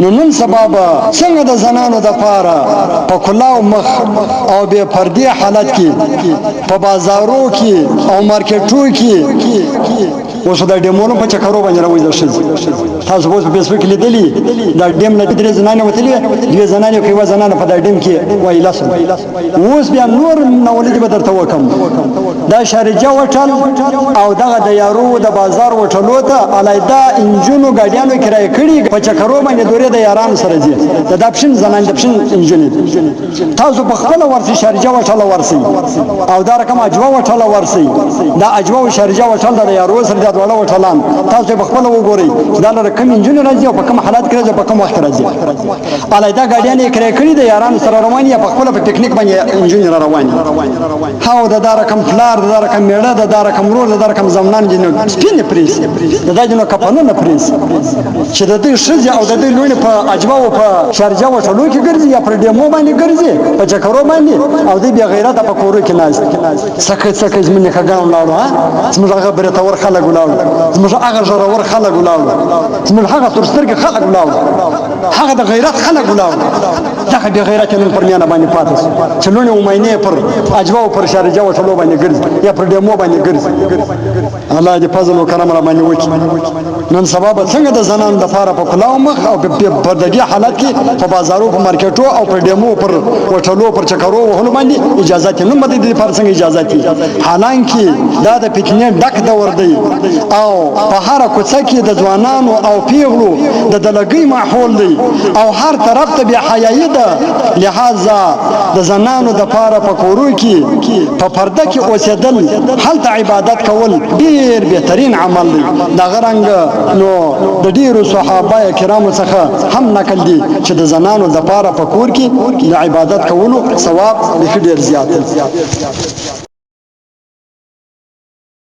نو نن سبا به څنګه د زنانو د پاره په کلاو مخ او بے پردې حالت کې په بازارو کې او مارکیټو کې اوس د ډیمونو په چکرو باندې راوځي شي تاسو اوس په فیسبوک کې لیدلی دا ډیم نه درې زنانه وتلې دوه زنانه کې و زنانه په دا ډیم کې وای لاس اوس بیا نور نولې به درته وکم دا شارجه وټل او دغه د یارو د بازار وټلو ته علایدا انجونو ګاډیانو کرای کړي په چکرو باندې دوره د یاران سره دي د دپشن زنان دپشن انجونی تاسو په خپل ورسي شارجه وټل ورسي او دا رقم اجوا وټل ورسي دا اجوا او شارجه وټل د یارو سره د وړو وټلان تاسو په خپل وګورئ دا لره کوم انجونی راځي او په کوم حالات کې راځي په کوم وخت راځي علایدا ګاډیان کرای کړي د یاران سره رواني په خپل په ټیکنیک باندې انجونی رواني هاو دا رقم فلار دا رقم میړه دا رقم رور دا رقم زمنان جن سپین پریس دا جنو کپانو نه پریس چې د دې شځه او د دې لونه په اجوا او په شارجه او ټلو کې ګرځي یا پر ډیمو باندې ګرځي په چکرو باندې او دې بیا غیرت په کورو کې ناز سکه زمنه کګاو لاړو ها زموږ هغه برته ور خلک ولاړو زموږ هغه جوړ ور خلک ولاړو زموږ هغه ترسترګه خلک ولاړو هغه د غیرت خلک ولاړو دا به غیرت نن پر میانه باندې پاتې چې لونه ومینه پر اجوا او پر شارجه او ټلو باندې ګرځي یا پر ډیمو باندې ګرځي الله دې فضل او کرم را باندې وکړي نن سبا به څنګه د زنانو د فاره په کلاو مخ او په پردګي حالت کې په بازارو په مارکیټو او په ډیمو پر وټلو پر چکرو وهلو باندې اجازه نه مده دي پر څنګه اجازه دي حالانکه دا د فتنې ډک دور دی او په هر کوڅه کې د ځوانانو او پیغلو د دلګي ماحول دی او هر طرف ته بیا حیايي ده لہذا د زنانو د فاره په کورو کې په پرده کې اوسېدل هلته عبادت کول ډیر بهترین عمل دی دا غرنګ نو د ډیرو صحابه کرامو څخه هم نقل دي چې د زنانو د پاره په کور کې د عبادت کولو ثواب ډیر زیات دی